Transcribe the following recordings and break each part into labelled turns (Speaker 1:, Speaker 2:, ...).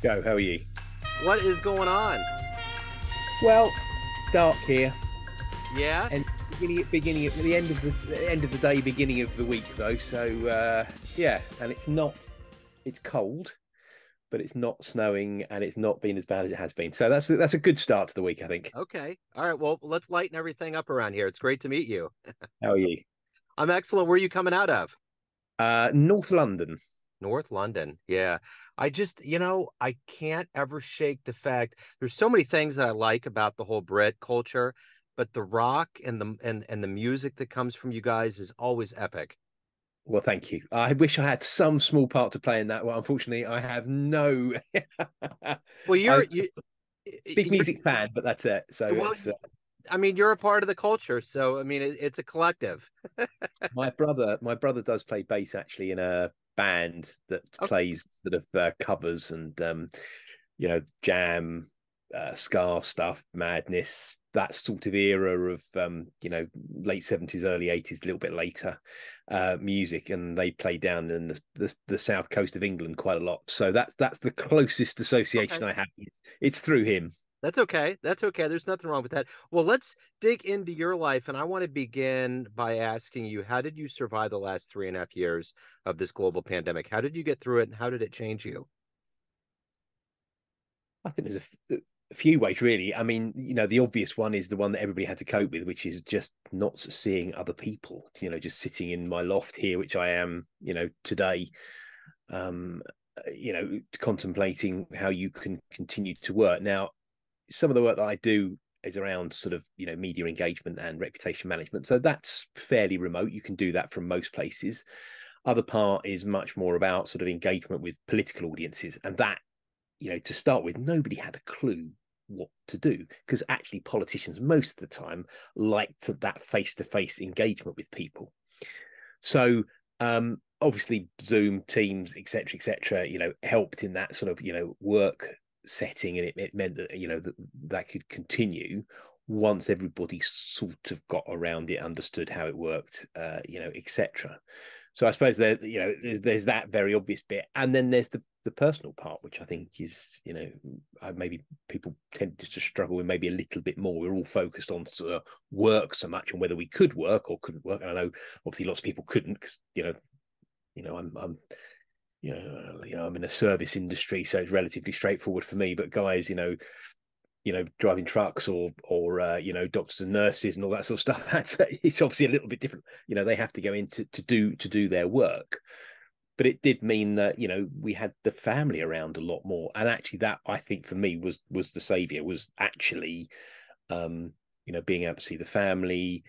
Speaker 1: Joe, how are you?
Speaker 2: What is going on?
Speaker 1: Well, dark here,
Speaker 2: Yeah.
Speaker 1: and beginning at the end of the day, beginning of the week though. So yeah, and it's cold, but it's not snowing, and it's not been as bad as it has been. So that's a good start to the week, I think.
Speaker 2: Okay. All right. Well, let's lighten everything up around here. It's great to meet you.
Speaker 1: How are you?
Speaker 2: I'm excellent. Where are you coming out of?
Speaker 1: North London.
Speaker 2: North London. Yeah. I can't ever shake the fact there's so many things that I like about the whole Brit culture, but the rock and the music that comes from you guys is always epic.
Speaker 1: Well, thank you. I wish I had some small part to play in that. Well, unfortunately, I have no.
Speaker 2: Well,
Speaker 1: I'm big
Speaker 2: you're
Speaker 1: music fan, but that's it. So
Speaker 2: well,
Speaker 1: it's
Speaker 2: I mean, you're a part of the culture, so I mean, it's a collective.
Speaker 1: my brother does play bass actually in a band that
Speaker 2: Okay.
Speaker 1: plays sort of covers and jam, ska stuff, madness, that sort of era of late 70s, early 80s, a little bit later music, and they play down in the south coast of England quite a lot. So that's the closest
Speaker 2: Okay.
Speaker 1: association I have. It's through him.
Speaker 2: That's okay. That's okay. There's nothing wrong with that. Well, let's dig into your life. And I want to begin by asking you, how did you survive the last 3.5 years of this global pandemic? How did you get through it and how did it change you?
Speaker 1: I think there's a few ways, really. I mean, the obvious one is the one that everybody had to cope with, which is just not seeing other people, just sitting in my loft here, which I am, today, um, contemplating how you can continue to work. Now, some of the work that I do is around sort of, media engagement and reputation management. So that's fairly remote. You can do that from most places. Other part is much more about sort of engagement with political audiences. And that, to start with, nobody had a clue what to do because actually politicians most of the time like that face-to-face engagement with people. So obviously Zoom, Teams, etc., helped in that sort of work setting, and it meant that that could continue once everybody sort of got around it, understood how it worked, etc. So I suppose there's that very obvious bit, and then there's the personal part, which I think is maybe people tend to struggle with maybe a little bit more. We're all focused on sort of work so much and whether we could work or couldn't work. And I know obviously lots of people couldn't because I'm I'm in a service industry, so it's relatively straightforward for me. But guys, driving trucks or doctors and nurses and all that sort of stuff, it's obviously a little bit different. They have to go in to do their work. But it did mean that we had the family around a lot more, and actually that I think for me was the savior, was actually being able to see the family,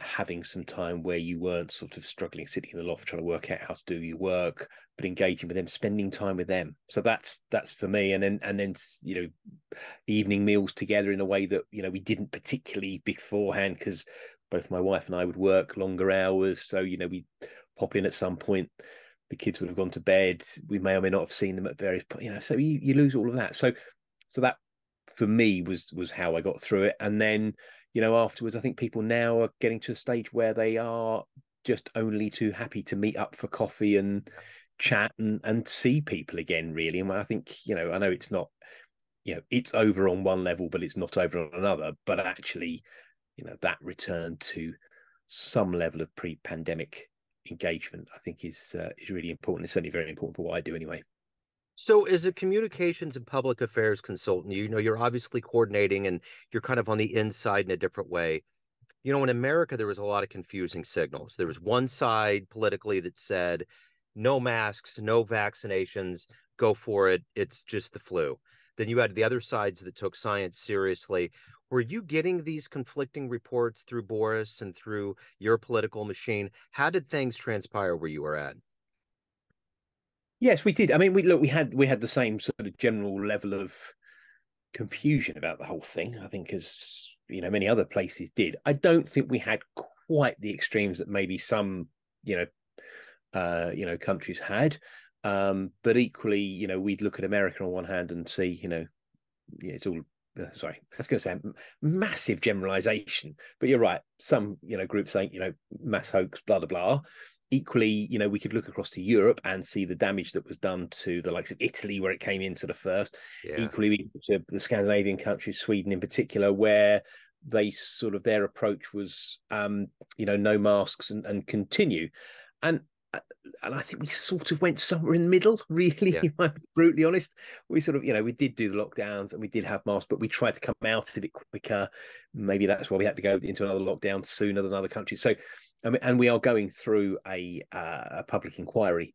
Speaker 1: having some time where you weren't sort of struggling, sitting in the loft trying to work out how to do your work, but engaging with them, spending time with them. So that's for me. And then evening meals together in a way that we didn't particularly beforehand, because both my wife and I would work longer hours. So we pop in at some point. The kids would have gone to bed. We may or may not have seen them at various points. So you lose all of that. So that for me was how I got through it. And then afterwards, I think people now are getting to a stage where they are just only too happy to meet up for coffee and chat and see people again, really. And I think I know it's not it's over on one level, but it's not over on another. But actually, that return to some level of pre-pandemic engagement, I think is really important. It's certainly very important for what I do anyway.
Speaker 2: So, as a communications and public affairs consultant, you're obviously coordinating and you're kind of on the inside in a different way. In America, there was a lot of confusing signals. There was one side politically that said, no masks, no vaccinations, go for it. It's just the flu. Then you had the other sides that took science seriously. Were you getting these conflicting reports through Boris and through your political machine? How did things transpire where you were at?
Speaker 1: Yes, we did. I mean, we had the same sort of general level of confusion about the whole thing, I think, as many other places did. I don't think we had quite the extremes that maybe some countries had. But equally, we'd look at America on one hand and see, yeah, it's all. Sorry, I was going to say massive generalization, but you're right. Some, groups saying, mass hoax, blah blah blah, equally, we could look across to Europe and see the damage that was done to the likes of Italy, where it came in sort of first.
Speaker 2: Yeah.
Speaker 1: Equally, we to the Scandinavian countries, Sweden in particular, where they sort of their approach was, no masks and continue. And and I think we sort of went somewhere in the middle, really,
Speaker 2: Yeah.
Speaker 1: if I'm brutally honest. We sort of, we did do the lockdowns and we did have masks, but we tried to come out a bit quicker. Maybe that's why we had to go into another lockdown sooner than other countries. So, and we are going through a public inquiry,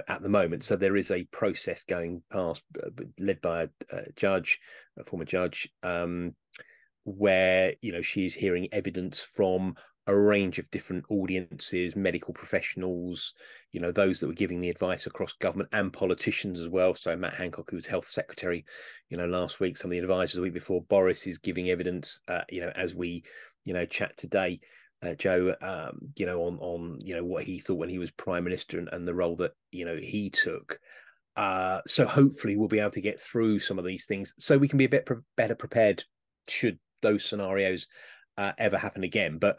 Speaker 1: at the moment. So there is a process going past, led by a judge, a former judge, where she's hearing evidence from a range of different audiences, medical professionals, those that were giving the advice across government, and politicians as well. So Matt Hancock, who was health secretary, last week, some of the advisors the week before, Boris is giving evidence, as we, chat today, Joe, on what he thought when he was prime minister, and the role that, he took. So hopefully we'll be able to get through some of these things so we can be a bit better prepared should those scenarios ever happen again. But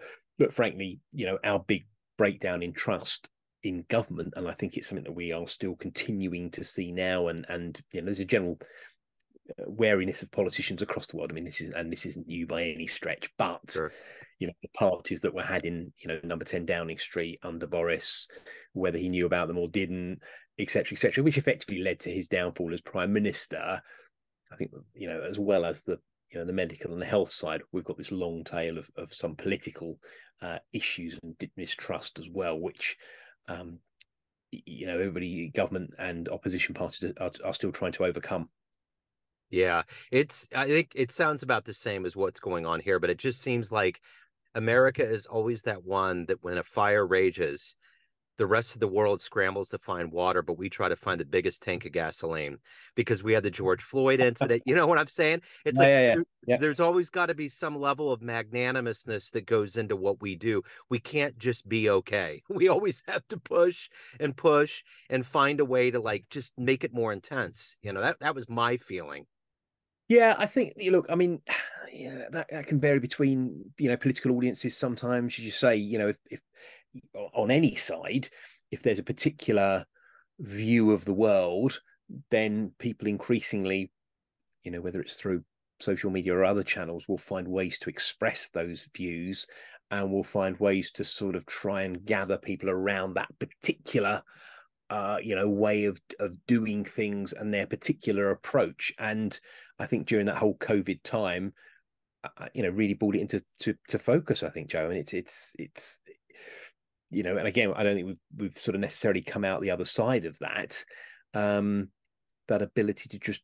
Speaker 1: frankly, our big breakdown in trust in government, and I think it's something that we are still continuing to see now, and there's a general wariness of politicians across the world. I mean, this isn't new by any stretch, but
Speaker 2: Sure.
Speaker 1: the parties that were had in number 10 Downing Street under Boris, whether he knew about them or didn't, etc., which effectively led to his downfall as prime minister. I think as well as the the medical and the health side, we've got this long tail of some political issues and mistrust as well, which everybody, government and opposition parties, are still trying to overcome.
Speaker 2: Yeah. I think it sounds about the same as what's going on here, but it just seems like America is always that one that when a fire rages, the rest of the world scrambles to find water, but we try to find the biggest tank of gasoline because we had the George Floyd incident. You know what I'm saying? It's like
Speaker 1: Yeah.
Speaker 2: there's always got to be some level of magnanimousness that goes into what we do. We can't just be okay. We always have to push and find a way to like just make it more intense. That was my feeling.
Speaker 1: Yeah, I think, look, I mean, yeah, that can vary between, political audiences sometimes. As you say, if on any side, if there's a particular view of the world, then people increasingly, whether it's through social media or other channels, will find ways to express those views, and will find ways to sort of try and gather people around that particular way of doing things and their particular approach. And I think during that whole COVID time, really brought it into to focus, I think, Joe. And it's and again, I don't think we've sort of necessarily come out the other side of that. That ability to just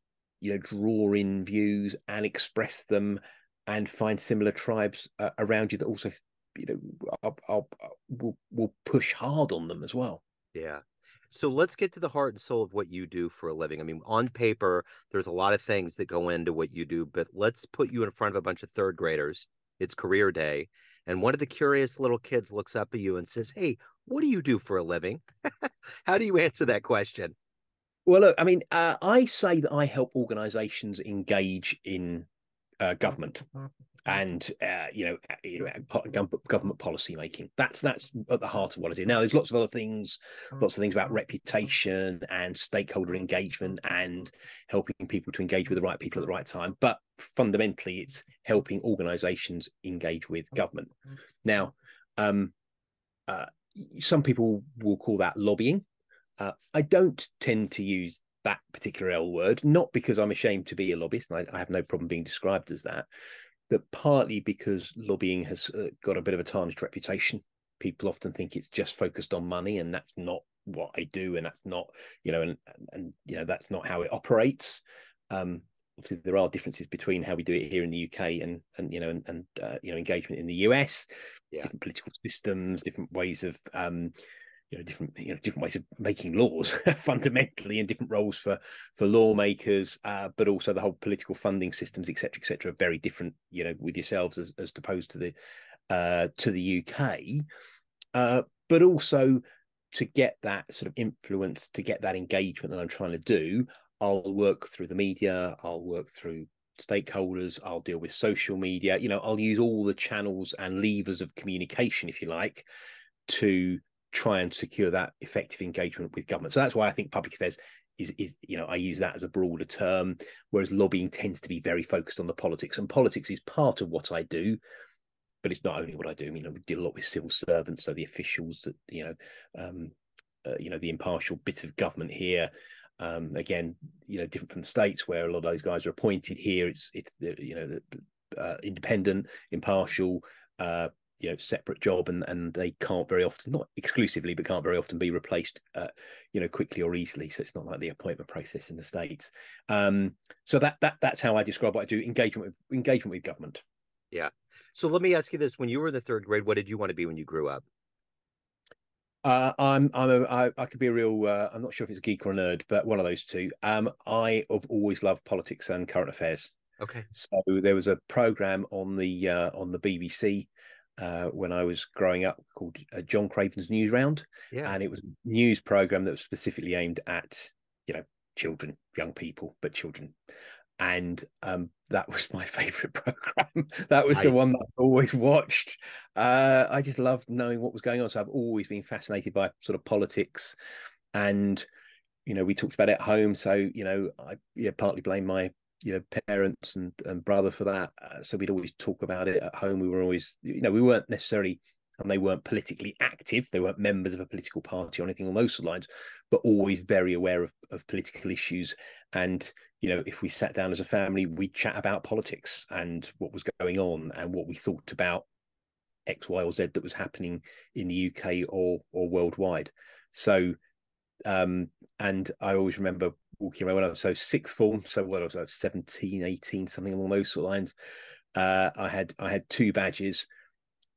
Speaker 1: draw in views and express them, and find similar tribes around you that also will push hard on them as well.
Speaker 2: Yeah. So let's get to the heart and soul of what you do for a living. I mean, on paper, there's a lot of things that go into what you do, but let's put you in front of a bunch of third graders. It's career day. And one of the curious little kids looks up at you and says, "Hey, what do you do for a living?" How do you answer that question?
Speaker 1: Well, look, I mean, I say that I help organisations engage in government and government policy making. That's at the heart of what I do. Now, there's lots of other things, lots of things about reputation and stakeholder engagement and helping people to engage with the right people at the right time. But fundamentally, it's helping organisations engage with government. Now, some people will call that lobbying. I don't tend to use that particular L word, not because I'm ashamed to be a lobbyist, and I have no problem being described as that, but partly because lobbying has got a bit of a tarnished reputation. People often think it's just focused on money, and that's not what I do, and that's not, and that's not how it operates. Obviously, there are differences between how we do it here in the UK and engagement in the US.
Speaker 2: Yeah.
Speaker 1: Different political systems, different ways of different ways of making laws fundamentally, and different roles for lawmakers, but also the whole political funding systems, etc., are very different, with yourselves as opposed to the UK. But also, to get that sort of influence, to get that engagement that I'm trying to do, I'll work through the media, I'll work through stakeholders, I'll deal with social media, I'll use all the channels and levers of communication, if you like, to try and secure that effective engagement with government. So that's why I think public affairs is I use that as a broader term, whereas lobbying tends to be very focused on the politics, and politics is part of what I do, but it's not only what I do. We deal a lot with civil servants, so the officials that the impartial bit of government here. Again, different from the States where a lot of those guys are appointed. Here, it's independent, impartial, separate job, and they can't very often, not exclusively, but can't very often be replaced, quickly or easily. So it's not like the appointment process in the States. So that's how I describe what I do: engagement with government.
Speaker 2: Yeah. So let me ask you this: when you were in the third grade, what did you want to be when you grew up?
Speaker 1: I could be a real. I'm not sure if it's a geek or a nerd, but one of those two. I have always loved politics and current affairs.
Speaker 2: Okay.
Speaker 1: So there was a program on the BBC when I was growing up called John Craven's News Round,
Speaker 2: Yeah.
Speaker 1: and it was a news program that was specifically aimed at children, young people, but children. And that was my favorite program. That was the one
Speaker 2: Nice.
Speaker 1: that I always watched. I just loved knowing what was going on. So I've always been fascinated by sort of politics, and we talked about it at home. So I partly blame my parents and brother for that. So we'd always talk about it at home. We were always we weren't necessarily, and they weren't politically active. They weren't members of a political party or anything on those lines, but always very aware of political issues. And if we sat down as a family, we'd chat about politics and what was going on and what we thought about X, Y, or Z that was happening in the UK or worldwide. So, and I always remember walking around when I was sixth form. So what I was 17, 18, something along those sort of lines. I had two badges.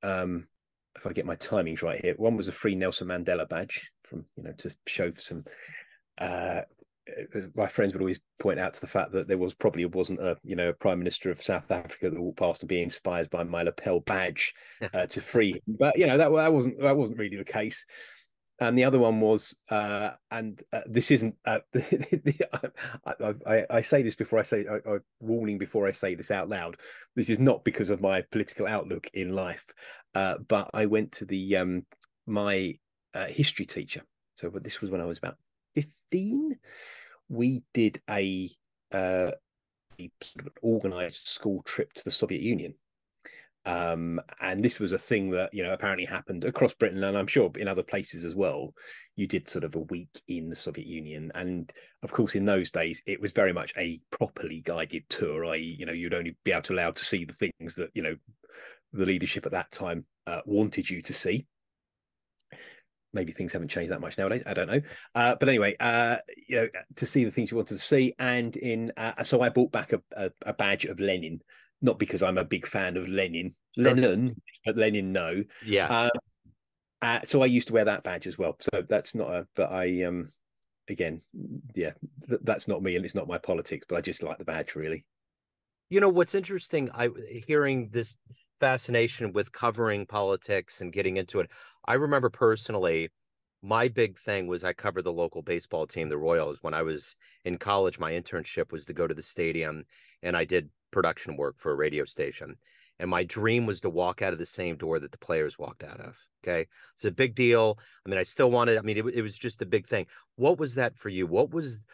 Speaker 1: If I get my timings right here, one was a free Nelson Mandela badge from to show some. My friends would always point out to the fact that there wasn't a prime minister of South Africa that walked past and be inspired by my lapel badge to free him. But that wasn't really the case. And the other one was, this isn't. I say this before I say a warning before I say this out loud. This is not because of my political outlook in life, but I went to the my history teacher. So, but this was when I was about 15. We did a sort of an organized school trip to the Soviet Union. And this was a thing that apparently happened across Britain, and I'm sure in other places as well. You did sort of a week in the Soviet Union, and of course in those days it was very much a properly guided tour, i.e. you'd only be allowed to see the things that the leadership at that time wanted you to see. Maybe things haven't changed that much nowadays. I don't know. But anyway, to see the things you wanted to see. And so I brought back a badge of Lenin, not because I'm a big fan of Lenin,
Speaker 2: Sure.
Speaker 1: but Lenin, no.
Speaker 2: Yeah.
Speaker 1: So I used to wear that badge as well. So that's not but I, again, yeah, that's not me and it's not my politics, but I just like the badge really.
Speaker 2: What's interesting, hearing this fascination with covering politics and getting into it. I remember personally, my big thing was I covered the local baseball team, the Royals. When I was in college, my internship was to go to the stadium, and I did production work for a radio station. And my dream was to walk out of the same door that the players walked out of. Okay. It's a big deal. I mean, I still wanted, it was just a big thing. What was that for you? What was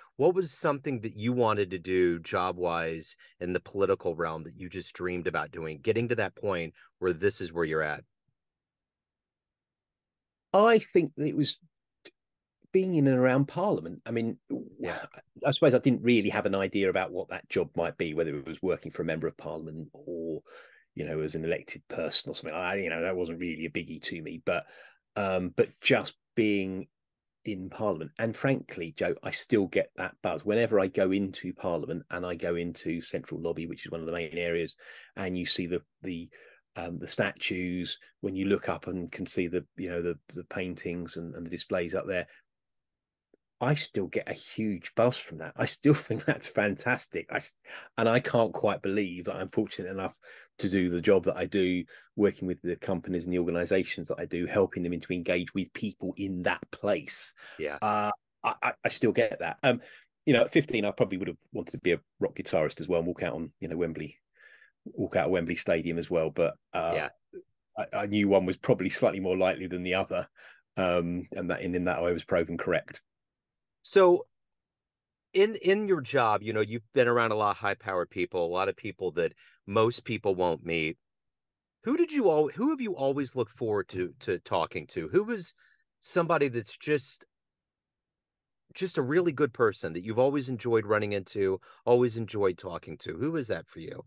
Speaker 2: something that you wanted to do job wise in the political realm that you just dreamed about doing, getting to that point where this is where you're at?
Speaker 1: I think that it was being in and around Parliament. I mean,
Speaker 2: Yeah.
Speaker 1: I suppose I didn't really have an idea about what that job might be, whether it was working for a member of Parliament or, as an elected person or something. That wasn't really a biggie to me. But just being in Parliament, and frankly, Joe, I still get that buzz whenever I go into Parliament and I go into Central Lobby, which is one of the main areas, and you see the statues. When you look up and can see the paintings and the displays up there, I still get a huge buzz from that. I still think that's fantastic. And I can't quite believe that I'm fortunate enough to do the job that I do, working with the companies and the organizations that I do, helping them to engage with people in that place.
Speaker 2: Yeah.
Speaker 1: I still get that. At 15, I probably would have wanted to be a rock guitarist as well and walk out on, walk out of Wembley Stadium as well. But
Speaker 2: Yeah.
Speaker 1: I knew one was probably slightly more likely than the other. And in that I was proven correct.
Speaker 2: So in your job, you've been around a lot of high-powered people, a lot of people that most people won't meet. Who have you always looked forward to talking to? Who was somebody that's just a really good person that you've always enjoyed running into, always enjoyed talking to? Who is that for you?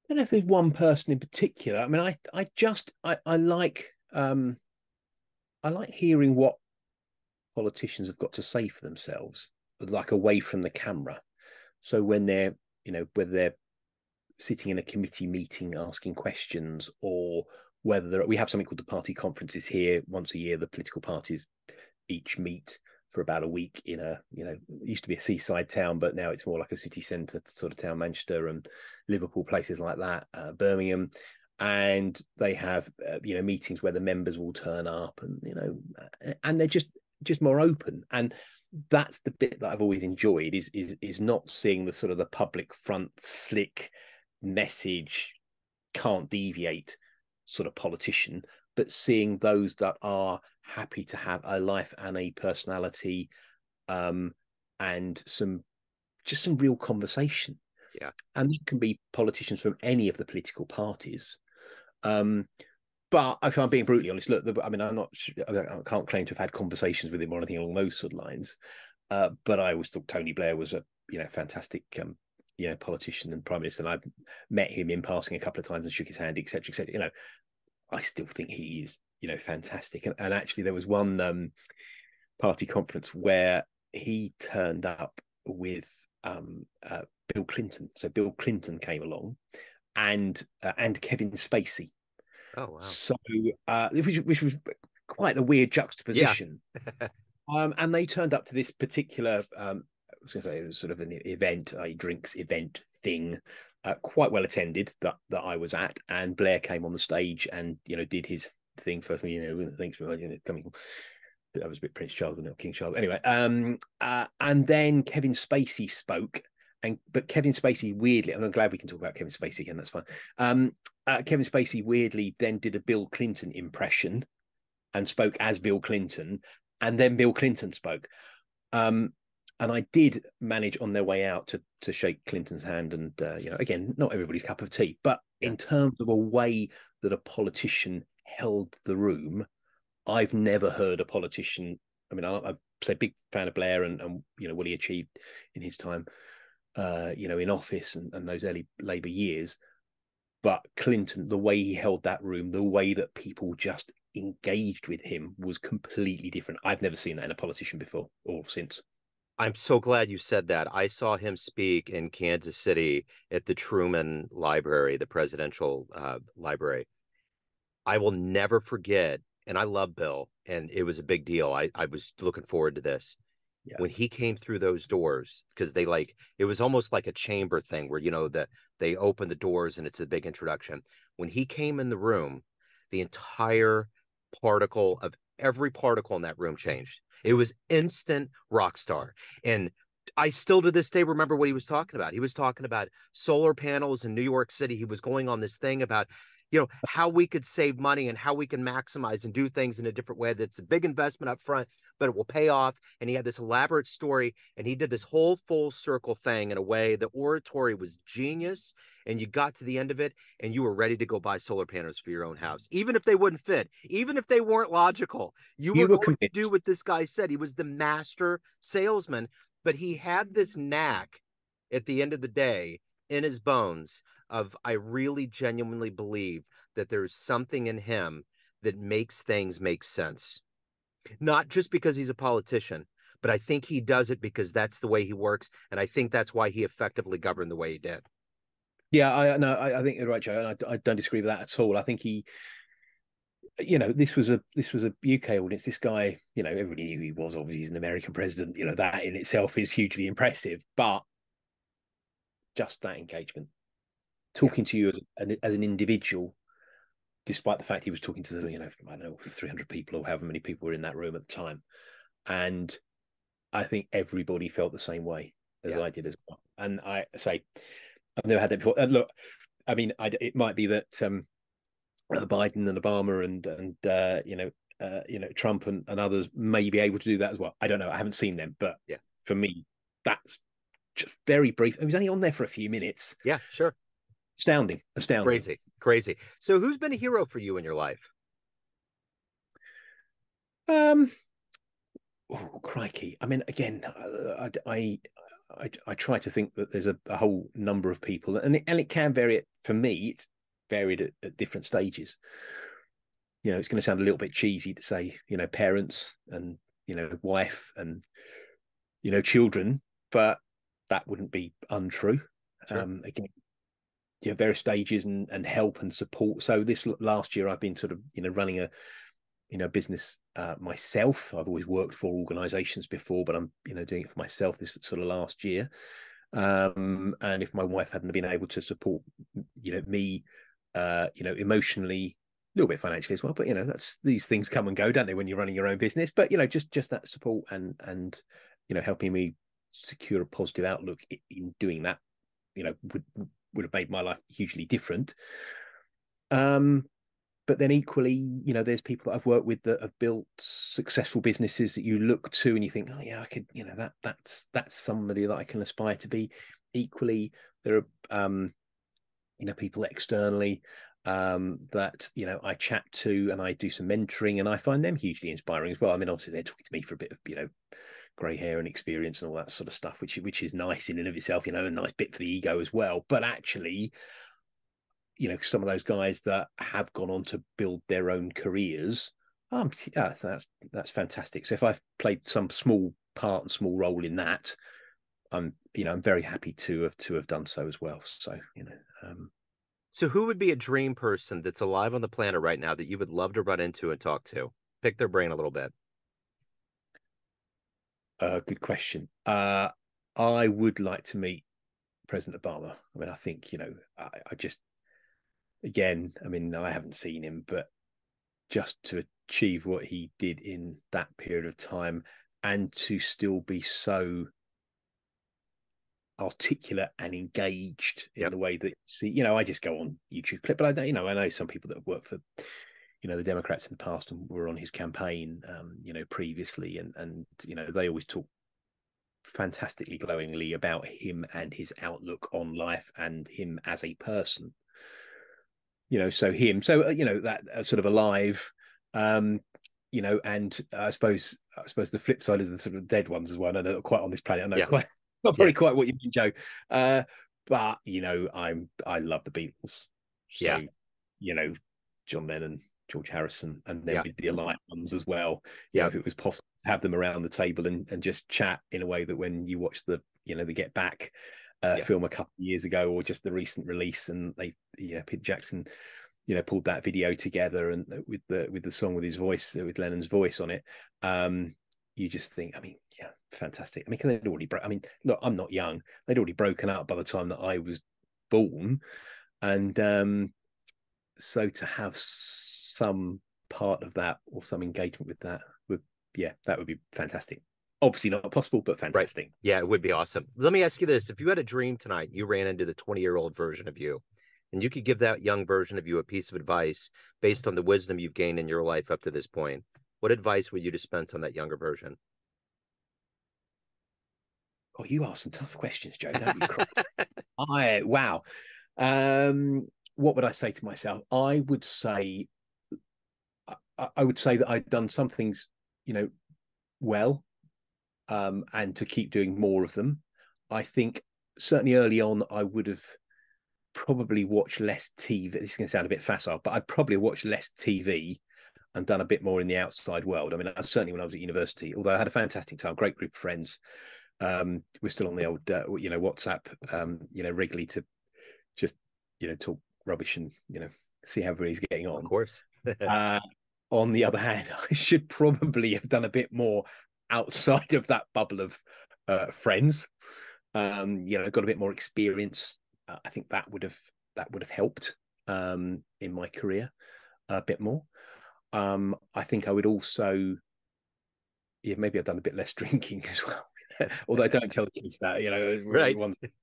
Speaker 1: I don't know if there's one person in particular. I mean, I like hearing what politicians have got to say for themselves, like away from the camera. So when they're, whether they're sitting in a committee meeting asking questions, or whether we have something called the party conferences here once a year. The political parties each meet for about a week in it used to be a seaside town, but now it's more like a city centre sort of town, Manchester and Liverpool, places like that, Birmingham. And they have, meetings where the members will turn up, and they're just more open. And that's the bit that I've always enjoyed is not seeing the sort of the public front slick message, can't deviate sort of politician, but seeing those that are happy to have a life and a personality, and some real conversation.
Speaker 2: Yeah.
Speaker 1: And it can be politicians from any of the political parties. But if I'm being brutally honest, look, I can't claim to have had conversations with him or anything along those sort of lines. But I always thought Tony Blair was a fantastic politician and prime minister. And I've met him in passing a couple of times and shook his hand, etc., etc. I still think he is fantastic. And actually, there was one party conference where he turned up with Bill Clinton. So Bill Clinton came along, and Kevin Spacey.
Speaker 2: Oh, wow.
Speaker 1: So which was quite a weird
Speaker 2: Yeah.
Speaker 1: juxtaposition. And they turned up to this particular, I was going to say it was sort of an event, a drinks event thing, quite well attended, that I was at. And Blair came on the stage and did his thing first. Thanks for coming. That was a bit Prince Charles, not King Charles. Anyway, and then Kevin Spacey spoke, but Kevin Spacey weirdly, and I'm glad we can talk about Kevin Spacey again. That's fine. Kevin Spacey weirdly then did a Bill Clinton impression and spoke as Bill Clinton, and then Bill Clinton spoke. And I did manage on their way out to shake Clinton's hand, and again, not everybody's cup of tea, but
Speaker 2: Yeah.
Speaker 1: in terms of a way that a politician held the room, I've never heard a politician. I mean, I'm a big fan of Blair and what he achieved in his time, in office and those early Labour years. But Clinton, the way he held that room, the way that people just engaged with him was completely different. I've never seen that in a politician before or since.
Speaker 2: I'm so glad you said that. I saw him speak in Kansas City at the Truman Library, the presidential library. I will never forget, and I love Bill, and it was a big deal. I was looking forward to this.
Speaker 1: Yeah.
Speaker 2: When he came through those doors, because it was almost like a chamber thing where, that they open the doors and it's a big introduction. When he came in the room, the entire every particle in that room changed. It was instant rock star. And I still to this day remember what he was talking about. He was talking about solar panels in New York City. He was going on this thing about how we could save money and how we can maximize and do things in a different way. That's a big investment up front, but it will pay off. And he had this elaborate story, and he did this whole full circle thing in a way. The oratory was genius, and you got to the end of it and you were ready to go buy solar panels for your own house, even if they wouldn't fit, even if they weren't logical. You were
Speaker 1: You were
Speaker 2: going to do
Speaker 1: convinced.
Speaker 2: what this guy said. He was the master salesman, but he had this knack at the end of the day in his bones of, I really genuinely believe that there's something in him that makes things make sense. Not just because he's a politician, but I think he does it because that's the way he works. And I think that's why he effectively governed the way he did.
Speaker 1: Yeah, I think you're right, Joe, and I don't disagree with that at all. I think he, this was a UK audience. This guy, everybody knew who he was. Obviously, he's an American president. That in itself is hugely impressive. But just that engagement,
Speaker 2: Yeah.
Speaker 1: talking to you as an individual, despite the fact he was talking to I don't know 300 people or however many people were in that room at the time, and I think everybody felt the same way as
Speaker 2: Yeah.
Speaker 1: I did as well. And I say I've never had that before. And look, I mean, it might be that Biden and Obama and Trump and others may be able to do that as well. I don't know. I haven't seen them, but
Speaker 2: Yeah.
Speaker 1: for me, that's just very brief. It was only on there for a few minutes.
Speaker 2: Yeah, sure.
Speaker 1: Astounding, astounding.
Speaker 2: Crazy, crazy. So who's been a hero for you in your life?
Speaker 1: Um, oh, crikey. I mean, again, I try to think that there's a whole number of people, and it can vary. For me, it's varied at different stages. It's going to sound a little bit cheesy to say, parents and wife and children, but that wouldn't be untrue.
Speaker 2: Sure.
Speaker 1: Again, various stages and help and support. So this last year, I've been sort of running a business myself. I've always worked for organizations before, but I'm doing it for myself this sort of last year. And if my wife hadn't been able to support me emotionally, a little bit financially as well, but that's, these things come and go, don't they, when you're running your own business. But just that support and helping me secure a positive outlook in doing that would have made my life hugely different. But then equally, there's people that I've worked with that have built successful businesses that you look to and you think, oh yeah, I could, that's somebody that I can aspire to be. Equally, there are people externally that I chat to, and I do some mentoring, and I find them hugely inspiring as well. I mean, obviously they're talking to me for a bit of grey hair and experience and all that sort of stuff, which is nice in and of itself, a nice bit for the ego as well. But actually, some of those guys that have gone on to build their own careers, yeah, that's fantastic. So if I've played some small part and small role in that, I'm very happy to have done so as well. So
Speaker 2: So who would be a dream person that's alive on the planet right now that you would love to run into and talk to? Pick their brain a little bit.
Speaker 1: good question. I would like to meet President Obama. I mean, I think I just, again, I mean, I haven't seen him, but just to achieve what he did in that period of time and to still be so articulate and engaged in
Speaker 2: Yep.
Speaker 1: the way that, see, I just go on YouTube clip, but I know some people that have worked for the Democrats in the past and were on his campaign previously, and they always talk fantastically glowingly about him and his outlook on life and him as a person. So that sort of alive, and I suppose the flip side is the sort of dead ones as well. I know they're not quite on this planet. I know
Speaker 2: Yeah.
Speaker 1: quite not
Speaker 2: Yeah.
Speaker 1: probably quite what you mean, Joe. But I love the Beatles.
Speaker 2: Yeah.
Speaker 1: So John Lennon, George Harrison, and then
Speaker 2: Yeah.
Speaker 1: with the alive ones as well.
Speaker 2: Yeah.
Speaker 1: If it was possible to have them around the table and just chat in a way that when you watch the the Get Back
Speaker 2: Yeah.
Speaker 1: film a couple of years ago, or just the recent release, and they Peter Jackson pulled that video together, and with the song with his voice, with Lennon's voice on it, you just think, I mean, yeah, fantastic. I mean, because they'd already I mean, look, I'm not young, they'd already broken up by the time that I was born, and so to have some part of that or some engagement with that would, yeah, that would be fantastic. Obviously not possible, but
Speaker 2: Right.
Speaker 1: fantastic.
Speaker 2: Yeah, it would be awesome. Let me ask you this. If you had a dream tonight, you ran into the 20-year-old version of you, and you could give that young version of you a piece of advice based on the wisdom you've gained in your life up to this point, what advice would you dispense on that younger version?
Speaker 1: Oh, you ask some tough questions, Joe, don't you? Wow. What would I say to myself? I would say that I'd done some things, well, and to keep doing more of them. I think certainly early on, I would have probably watched less TV. This is going to sound a bit facile, but I'd probably watched less TV and done a bit more in the outside world. I mean, certainly when I was at university, although I had a fantastic time, great group of friends. We're still on the old, WhatsApp, regularly to just, talk rubbish and, see how everybody's getting
Speaker 2: Of
Speaker 1: on.
Speaker 2: course.
Speaker 1: Uh, on the other hand, I should probably have done a bit more outside of that bubble of friends. Got a bit more experience. I think that would have helped in my career a bit more. I think I would also, yeah, maybe I've done a bit less drinking as well. Although don't tell the kids that,
Speaker 2: Right.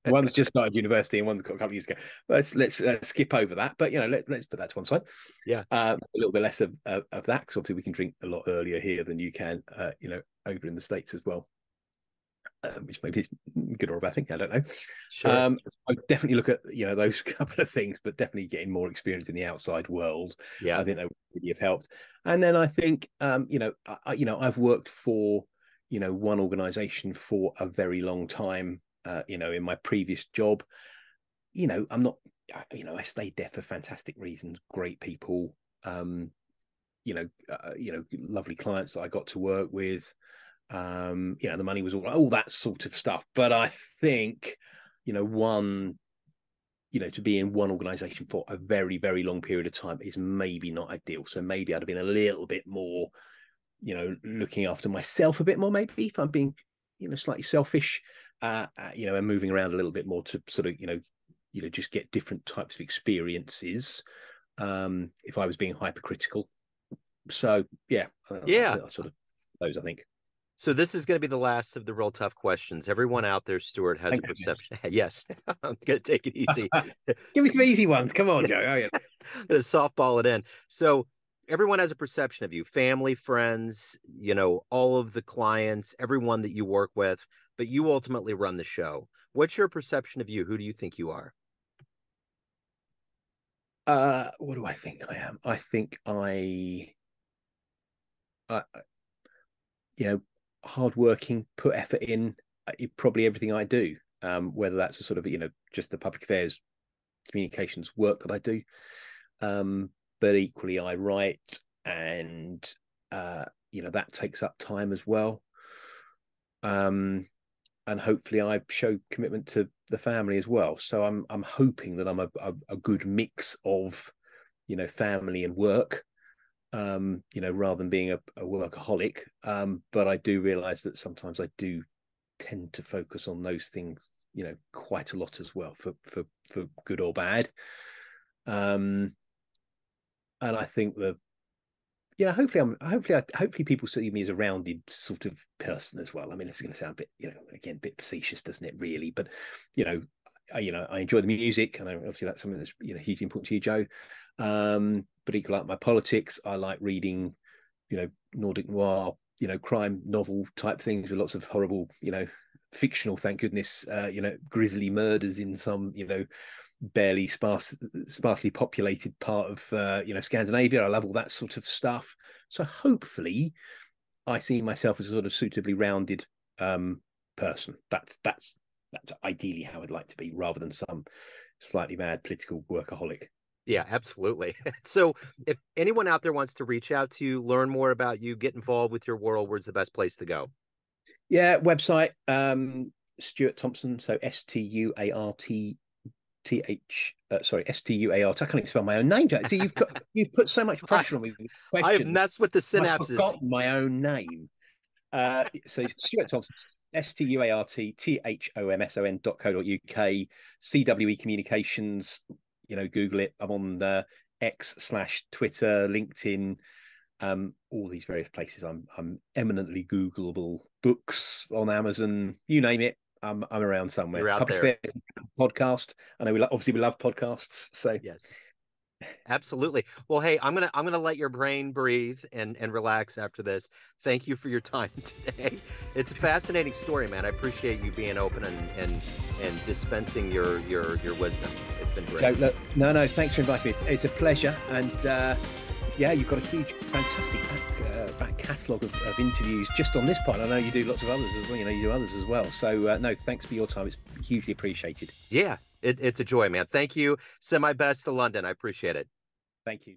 Speaker 1: one's just started university and one's got a couple of years ago. Let's skip over that. But let's put that to one side.
Speaker 2: Yeah.
Speaker 1: A little bit less of that, because obviously we can drink a lot earlier here than you can, over in the States as well. Which maybe is good or a bad thing, I don't know.
Speaker 2: Sure.
Speaker 1: I definitely look at those couple of things, but definitely getting more experience in the outside world,
Speaker 2: Yeah.
Speaker 1: I think that would really have helped. And then I think I've worked for one organization for a very long time. In my previous job, I'm not, I stayed there for fantastic reasons, great people, lovely clients that I got to work with. The money was all that sort of stuff. But I think, to be in one organization for a very, very long period of time is maybe not ideal. So maybe I'd have been a little bit more, looking after myself a bit more, maybe, if I'm being, slightly selfish, and moving around a little bit more to sort of, just get different types of experiences. If I was being hypercritical. So yeah,
Speaker 2: Yeah.
Speaker 1: I sort of those, I think.
Speaker 2: So this is going to be the last of the real tough questions. Everyone out there, Stuart, has a
Speaker 1: Thank
Speaker 2: perception. Yes, I'm going to take it easy.
Speaker 1: Give me some easy ones. Come on,
Speaker 2: Yes.
Speaker 1: Joe. Oh, yeah.
Speaker 2: I'm going to softball it in. So everyone has a perception of you, family, friends, all of the clients, everyone that you work with, but you ultimately run the show. What's your perception of you? Who do you think you are?
Speaker 1: What do I think I am? I think I hardworking, put effort in, probably everything I do, whether that's a sort of, just the public affairs communications work that I do. But equally I write, and, that takes up time as well. And hopefully I show commitment to the family as well. So I'm hoping that I'm a good mix of, family and work, rather than being a workaholic. But I do realize that sometimes I do tend to focus on those things, quite a lot as well, for good or bad. And I think that, hopefully people see me as a rounded sort of person as well. I mean, it's going to sound a bit, again, a bit facetious, doesn't it, really? But, I enjoy the music, and obviously that's something that's, hugely important to you, Joe. But equally, like my politics, I like reading, Nordic noir, crime novel type things with lots of horrible, fictional, thank goodness, grisly murders in some, barely sparsely populated part of, Scandinavia. I love all that sort of stuff. So hopefully I see myself as a sort of suitably rounded person. That's ideally how I'd like to be, rather than some slightly mad political workaholic.
Speaker 2: Yeah, absolutely. So if anyone out there wants to reach out to you, learn more about you, get involved with your world, where's the best place to go?
Speaker 1: Yeah, website, Stuart Thomson, so Stuart. I can't even spell my own name, Jack. So you've put so much pressure on me with
Speaker 2: I have
Speaker 1: questions.
Speaker 2: messed with the
Speaker 1: I've
Speaker 2: synapses.
Speaker 1: forgotten my own name. So Stuart Thomson, StuartThomson.co.uk, CWE Communications. Google it. I'm on the X/Twitter, LinkedIn, all these various places. I'm eminently Googleable. Books on Amazon, you name it. I'm around somewhere.
Speaker 2: You're out
Speaker 1: Public
Speaker 2: there.
Speaker 1: affairs, podcast. I know obviously we love podcasts. So
Speaker 2: Yes. Absolutely. Well, hey, I'm gonna let your brain breathe and relax after this. Thank you for your time today. It's a fascinating story, man. I appreciate you being open and dispensing your wisdom. It's been great.
Speaker 1: Joe, look, no, thanks for inviting me. It's a pleasure, and yeah, you've got a huge, fantastic back catalogue of interviews just on this part. I know you do lots of others as well. You do others as well. So no, thanks for your time. It's hugely appreciated.
Speaker 2: Yeah, it's a joy, man. Thank you. Send my best to London. I appreciate it.
Speaker 1: Thank you.